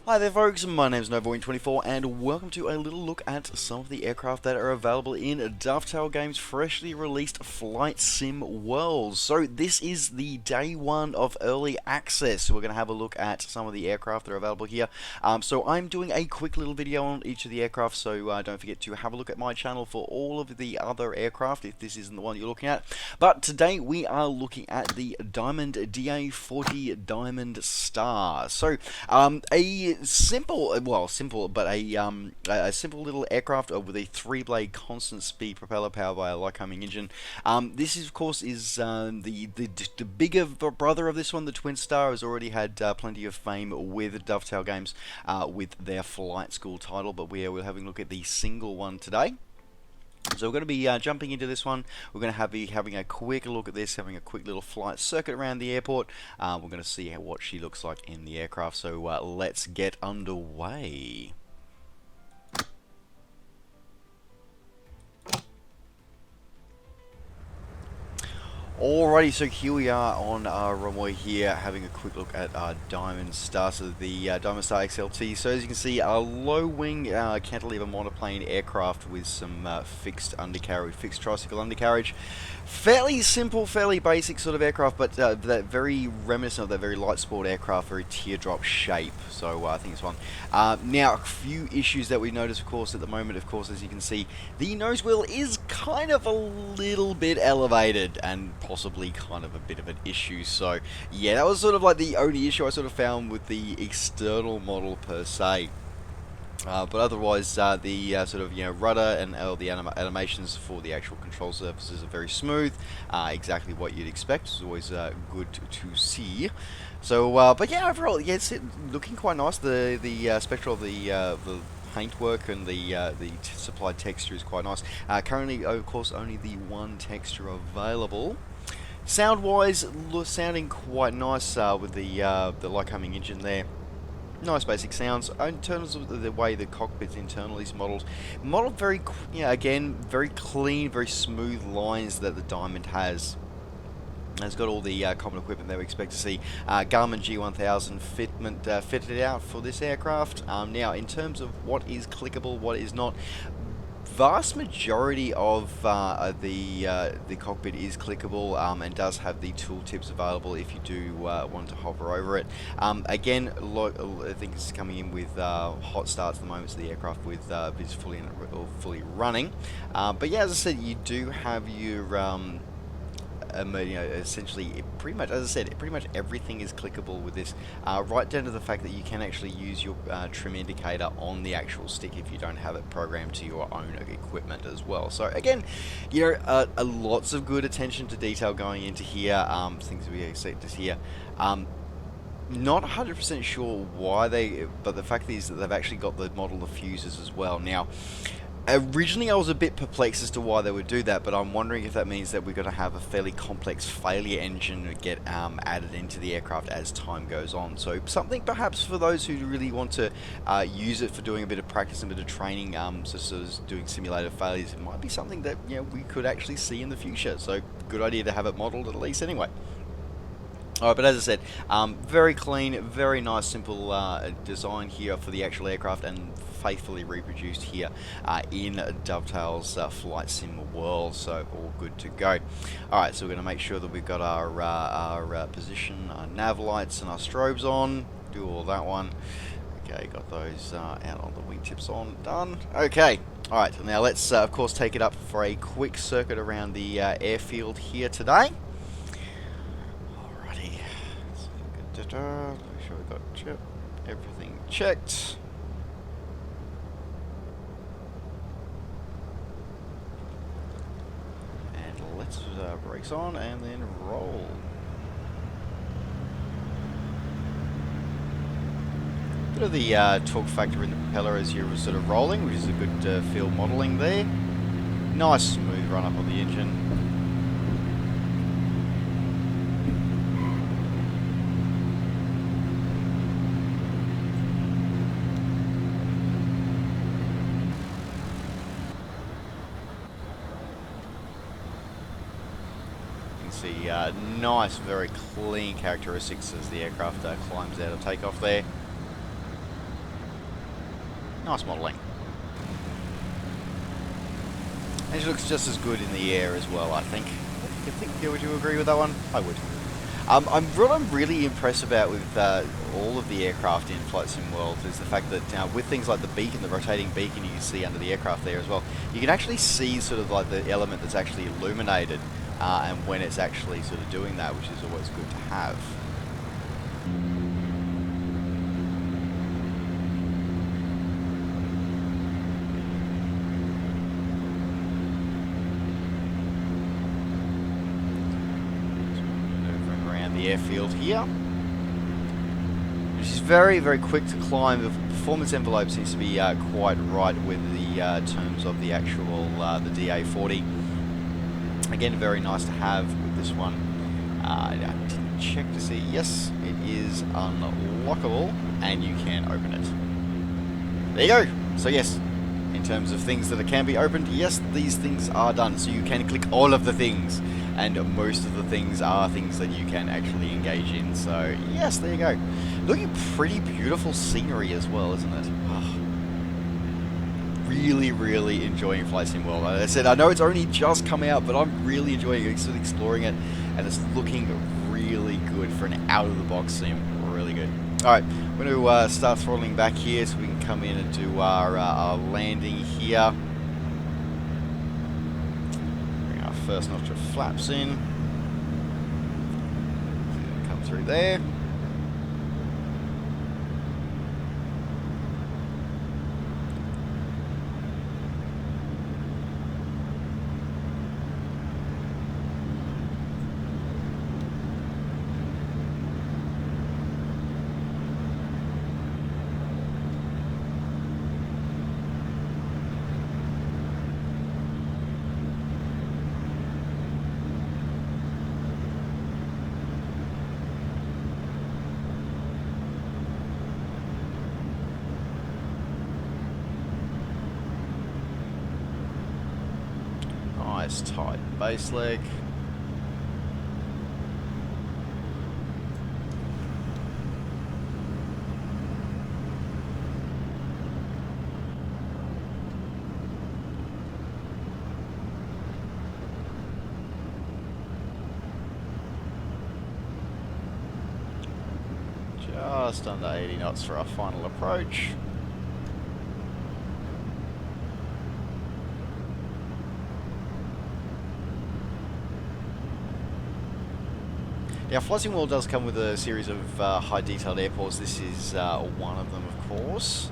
Hi there folks, my name is Novoin24 and welcome to a little look at some of the aircraft that are available in Dovetail Games' freshly released Flight Sim Worlds. So this is the day one of early access, so we're going to have a look at some of the aircraft that are available here. So I'm doing a quick little video on each of the aircraft, so don't forget to have a look at my channel for all of the other aircraft if this isn't the one you're looking at. But today we are looking at the Diamond DA40 Diamond Star. So a simple, but a simple little aircraft with a three-blade constant speed propeller powered by a light-coming engine. This is, of course, the bigger brother of this one. The Twin Star has already had plenty of fame with Dovetail Games with their flight school title, but we're having a look at the single one today. So we're going to be jumping into this one. We're going to be having a quick look at this, having a quick little flight circuit around the airport. We're going to see what she looks like in the aircraft. So let's get underway. Alrighty, so here we are on our runway here, having a quick look at our Diamond Star, so the Diamond Star XLT. So as you can see, a low wing cantilever monoplane aircraft with some fixed tricycle undercarriage. Fairly simple, fairly basic sort of aircraft, but that very reminiscent of that very light sport aircraft, very teardrop shape. So I think it's one. Now, a few issues that we notice, of course, at the moment, of course, as you can see, the nose wheel is kind of a little bit elevated and possibly kind of a bit of an issue. So yeah, that was sort of like the only issue I sort of found with the external model per se. But otherwise, the sort of rudder and the animations for the actual control surfaces are very smooth. Exactly what you'd expect. It's always good to see. So, but yeah, overall, yeah, it's looking quite nice. The spectral of the paintwork and the supplied texture is quite nice. Currently, of course, only the one texture available. Sound-wise, sounding quite nice with the light-coming engine there. Nice basic sounds. In terms of the way the cockpit's internally is modelled very, again, very clean, very smooth lines that the Diamond has. It's got all the common equipment that we expect to see. Garmin G1000 fitted out for this aircraft. Now, in terms of what is clickable, what is not, vast majority of the cockpit is clickable and does have the tooltips available if you do want to hover over it. Again, I think it's coming in with hot starts at the moment, so the aircraft with is fully running. But yeah, as I said, you do have your essentially, pretty much, as I said, pretty much everything is clickable with this, right down to the fact that you can actually use your trim indicator on the actual stick if you don't have it programmed to your own equipment as well. So again, lots of good attention to detail going into here, things we expect to hear. Not 100% sure why but the fact is that they've actually got the model of fuses as well. Now, originally I was a bit perplexed as to why they would do that, but I'm wondering if that means that we're going to have a fairly complex failure engine get added into the aircraft as time goes on. So something perhaps for those who really want to use it for doing a bit of practice and a bit of training, so sort of doing simulated failures, it might be something that we could actually see in the future. So good idea to have it modelled at least anyway. Alright, but as I said, very clean, very nice, simple design here for the actual aircraft, and faithfully reproduced here in Dovetail's Flight Sim World, so all good to go. Alright, so we're going to make sure that we've got our position, our nav lights and our strobes on, do all that one. Okay, got those out on the wingtips on, done. Okay, alright, now let's of course take it up for a quick circuit around the airfield here today. Make sure we got everything checked. And let's brakes on and then roll. Bit of the torque factor in the propeller as you're sort of rolling, which is a good feel modelling there. Nice smooth run up on the engine. See nice, very clean characteristics as the aircraft climbs out of takeoff there. Nice modelling. And she looks just as good in the air as well, I think. Would you agree with that one? I would. What I'm really impressed about with all of the aircraft in Flight Sim World is the fact that with things like the beacon, the rotating beacon you can see under the aircraft there as well, you can actually see sort of like the element that's actually illuminated and when it's actually sort of doing that, which is always good to have. Airfield here, which is very, very quick to climb. The performance envelope seems to be quite right with the terms of the actual the DA40. Again, very nice to have with this one. I didn't check to see. Yes, it is unlockable, and you can open it. There you go. So yes, in terms of things that can be opened, yes, these things are done. So you can click all of the things. And most of the things are things that you can actually engage in. So, yes, there you go. Looking pretty beautiful scenery as well, isn't it? Oh, really, really enjoying Flight Sim World. Like I said, I know it's only just come out, but I'm really enjoying it, sort of exploring it. And it's looking really good for an out-of-the-box sim. Really good. Alright, we're going to start throttling back here so we can come in and do our landing here. First notch of flaps in. Come through there. Nice tight base leg. Just under 80 knots for our final approach. Now, Flight Sim World does come with a series of high detailed airports. This is one of them, of course.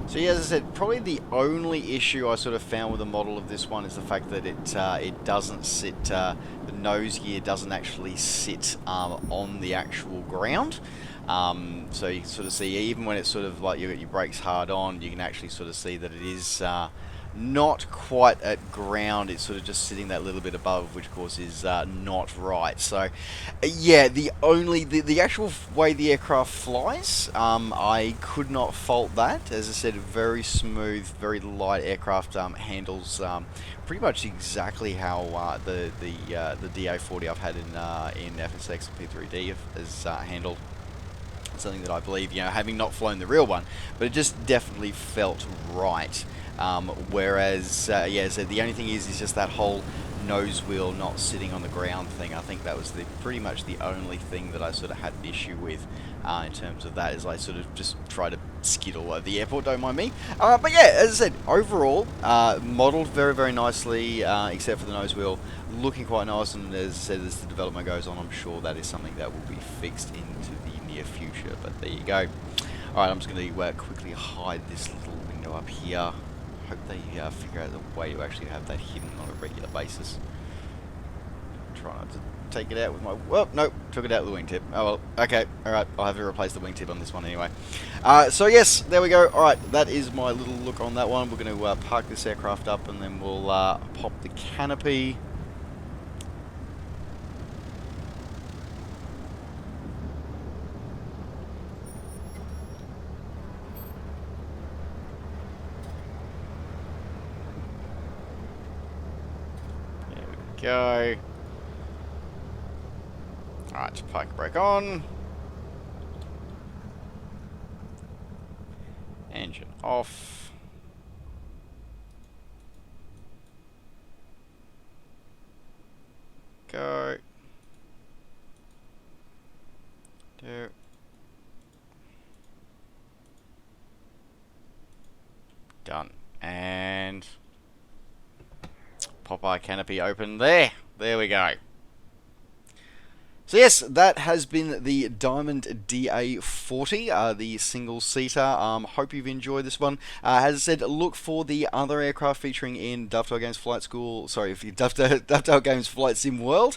So yeah, as I said, probably the only issue I sort of found with the model of this one is the fact that it doesn't sit, the nose gear doesn't actually sit on the actual ground. So you can sort of see, even when it's sort of like you got your brakes hard on, you can actually sort of see that it is not quite at ground. It's sort of just sitting that little bit above, which of course is not right. So yeah, the actual way the aircraft flies, I could not fault that. As I said, very smooth, very light aircraft, handles pretty much exactly how the DA40 I've had in FSX and P3D has handled. Something that I believe, you know, having not flown the real one, but it just definitely felt right. Whereas, yeah, so the only thing is just that whole nose wheel not sitting on the ground thing. I think that was pretty much the only thing that I sort of had an issue with in terms of that, is I sort of just try to skid all over the airport, don't mind me. But yeah, as I said, overall, modelled very, very nicely, except for the nose wheel, looking quite nice, and as I said, as the development goes on, I'm sure that is something that will be fixed into the near future, but there you go. Alright, I'm just going to quickly hide this little window up here. Hope they figure out the way to actually have that hidden on a regular basis. Try not to take it out with my... Well, nope, took it out with the wingtip. Oh well, okay, alright, I'll have to replace the wingtip on this one anyway. So yes, there we go. Alright, that is my little look on that one. We're going to park this aircraft up and then we'll pop the canopy. There we go. Alright, park brake on. Engine off. Go. Do. Done. And pop our canopy open there. There we go. So yes, that has been the Diamond DA40, the single-seater. Hope you've enjoyed this one. As I said, look for the other aircraft featuring in Dovetail Games Flight School. Sorry, Dovetail Games Flight Sim World,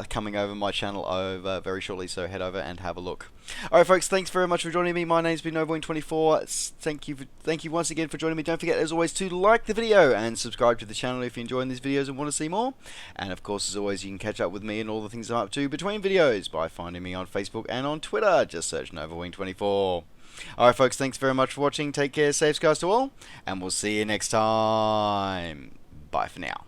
coming over my channel over very shortly. So head over and have a look. All right, folks. Thanks very much for joining me. My name's been Winningen-Koblenz. Thank you once again for joining me. Don't forget, as always, to like the video and subscribe to the channel if you're enjoying these videos and want to see more. And of course, as always, you can catch up with me and all the things I'm up to between videos by finding me on Facebook and on Twitter. Just search NovaWing24. Alright folks, thanks very much for watching. Take care, safe skies to all, and we'll see you next time. Bye for now.